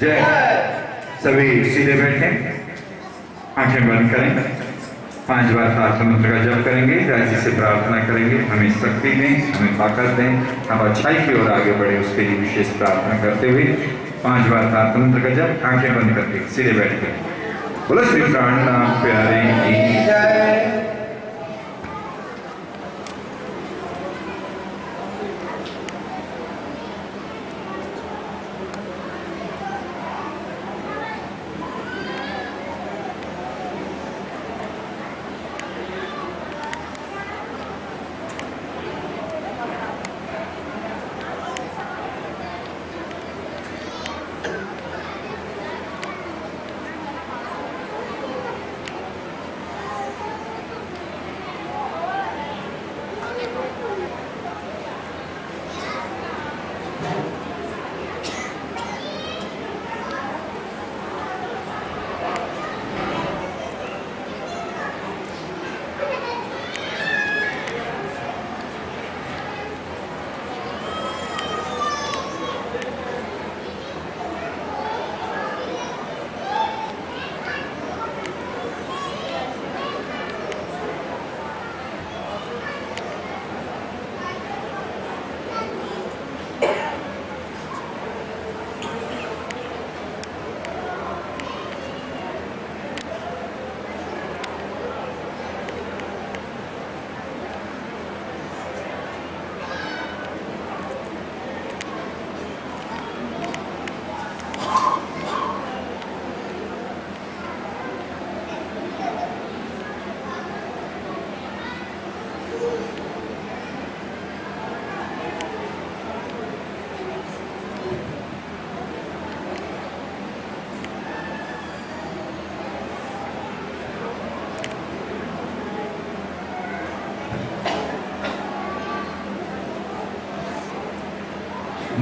C: जय। सभी सीधे बैठें, आंखें बंद करें, 5 बार प्रार्थना मंत्र का जप करेंगे, राज्य से प्रार्थना करेंगे, हमें शक्ति दें, हमें ताकत दें, हम अच्छाई की ओर आगे बढ़े, उसके लिए विशेष प्रार्थना करते हुए 5 बार प्रार्थना मंत्र का जप, आंखें बंद करके सीधे बैठ के बोलो श्री प्राणनाथ प्यारे की जय।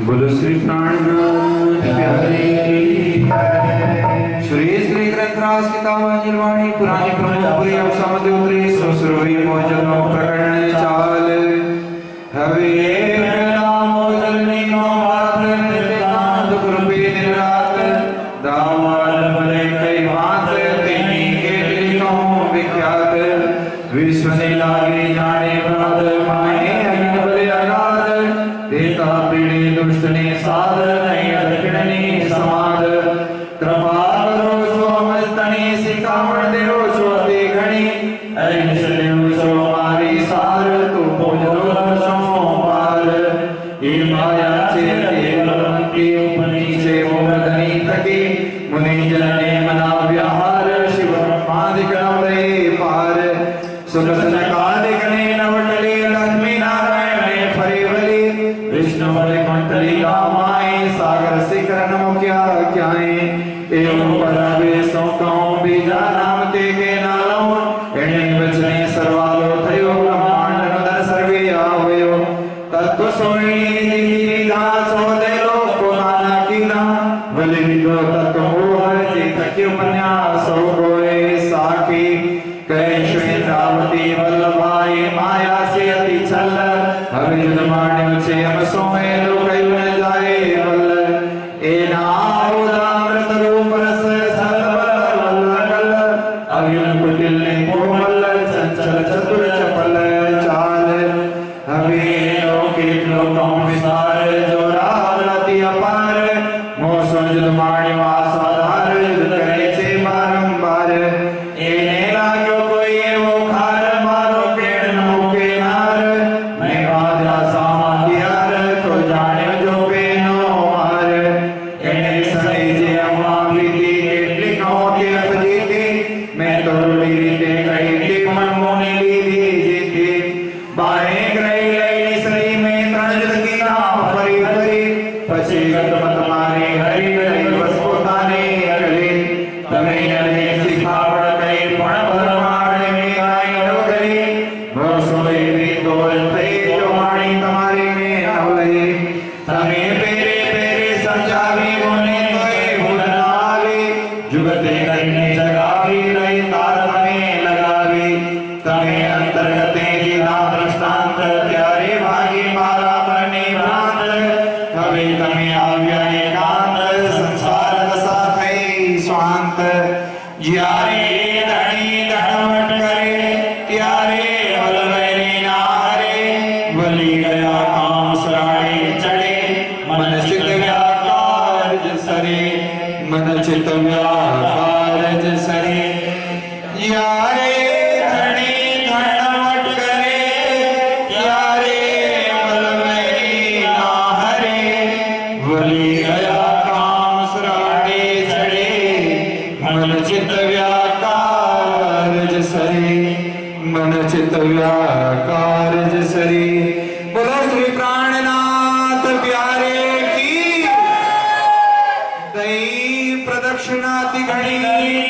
C: बोलो श्री प्राणनाथ प्यारे की जय। श्री श्री ग्रंथराज किताब वाणी पुरानी ब्रह्मपुरी अवसाद उतरे ससुरवी मोजनो प्रकरण चाल हवे नाम जलनी नो मात्र नितांत कृपे निरात दामल भले कई मात तिनी के लिखो विख्यात विश्व ने लागे जाने प्राद माए अग्नि भले अगाध देता पीड़े दुष्ट ने साध नहीं दक्षिणनी समाध कृपा करो सो मस्तनी सिखावण देव सो देखणी अरिसलेव सो मारी सार तू पूजो सो पार ये माया से देवलंकी उपनीचे मोहधनी थकी मुनि जने मना व्याहार शिव ब्रह्मादिक नवरे पार सुख सनकादिक ने नवटली लक्ष्मी नारायण फरेवली विष्णु बले मंडली रामाय सागर शिखर नमो क्या क्याए एवं परावे सौकौं बीजा नाम ते के नालों एणे वचने सर्वालो थयो ब्रह्मांड नदर सर्वे आवयो तत्व सोई दासो देलो पुराना कीना वली विदो तत्व मोह जे थक्यो उपन्यास हो गोए साखी कैश्वेन्द्रावती वल्लभाई माया से अति छल हरि जमाने से हम सोए लोग न जाए वल्ल ए नामृत रूप रस सर्वल कल अभिन कुटिल कोमल चंचल चतुर चपल चाल हवे लोके लोकों विस्तार जो रावलति अपार मोह सुजल माणि वासाधार करे से बारंबार एने लाग्यो कोई वो खार मारो केड़ नमोके नार मैं बाजा सामादियार तो जाने जो बेनो मार एने सने जे अम्मा बीती केटली कहो के अपजीती मैं तो रीते कही थी मनमोने लीधी जीती बारे ग्रही लैली सरी में तणजद की नाम फरी फरी हुआ कारज सरी। बोलो श्री प्राणनाथ प्यारे की। दई प्रदक्षिणाति घड़ी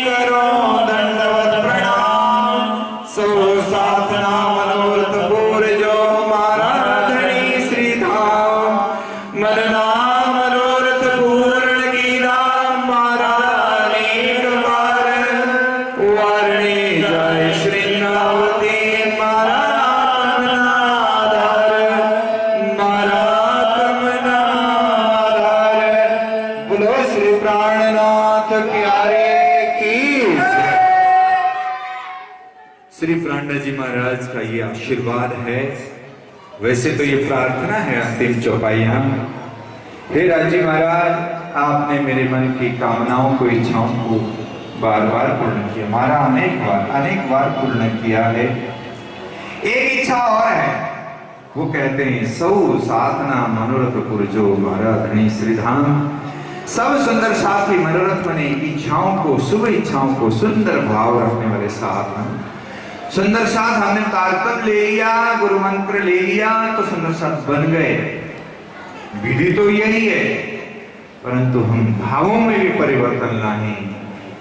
C: करो दंडवत प्रणाम। सो साधना मनोरथ पूर जो मारा धनी श्री धाम। मनना मनोरथ पूर्ण कीना मारा अनेक बार। वारणे जय श्रीनावती मारा तमना आधार। मारा तमना आधार। बोलो श्री प्राणनाथ प्यारे की। श्री प्राणनाथ जी महाराज का ये आशीर्वाद है। वैसे तो ये प्रार्थना है अंतिम चौपाइयां। हे राजी महाराज, आपने मेरे मन की कामनाओं को, इच्छाओं को बार बार पूर्ण किया। हमारा अनेक बार पूर्ण किया है। एक इच्छा और है, वो कहते हैं सौ साधना मनोरथ पुरजो मारा धनी श्रीधाम। सब सुंदर साथी मनोरथ मने इच्छाओं को, शुभ इच्छाओं को सुंदर भाव रखने वाले साथ। सुंदर साथ हमने तारतम ले लिया, गुरु मंत्र ले लिया तो सुंदर साथ बन गए। विधि तो यही है, परंतु हम भावों में भी परिवर्तन लाएं,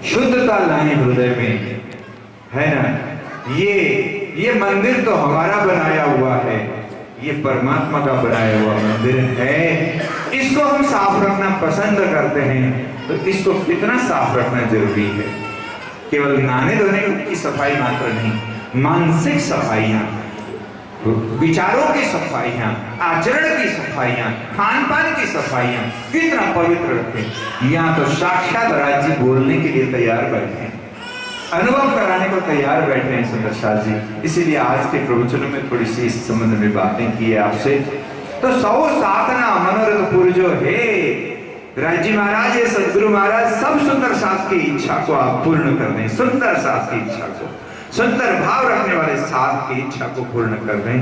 C: शुद्धता लाएं हृदय में, है ना। ये मंदिर तो हमारा बनाया हुआ है, ये परमात्मा का बनाया हुआ मंदिर है। इसको हम साफ रखना पसंद करते हैं, तो इसको कितना साफ रखना जरूरी है। केवल नहाने धोने की सफाई मात्र नहीं, मानसिक सफाइयां, विचारों की सफाइयां, आचरण की सफाइयां, खान पान की सफाइयां कितना पवित्र रखें। यहाँ तो साक्षात राज्य बोलने के लिए तैयार बैठे हैं, अनुभव कराने को तैयार बैठे हैं सुंदर शाह जी। इसीलिए आज के प्रवचनों में थोड़ी सी इस संबंध में बातें की है आपसे। तो सौ साधना मनोरथ पुरजो हे राज्य महाराज, ये सदगुरु महाराज सब सुंदर साथ की इच्छा को आप पूर्ण कर दें। सुंदर साथ की इच्छा को, सुंदर भाव रखने वाले साथ की इच्छा को पूर्ण कर दें।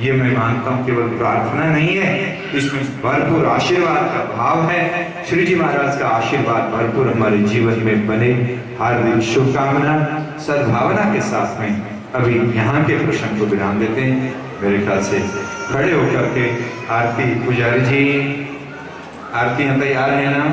C: ये मैं मानता हूँ केवल प्रार्थना नहीं है, इसमें भरपूर आशीर्वाद का भाव है। श्री जी महाराज का आशीर्वाद भरपूर हमारे जीवन में बने। हार्दिक शुभकामना सद्भावना के साथ में अभी यहाँ के प्रसंग को विराम देते हैं। मेरे ख्याल से खड़े होकर के आरती, पुजारी जी आरती तैयार है ना।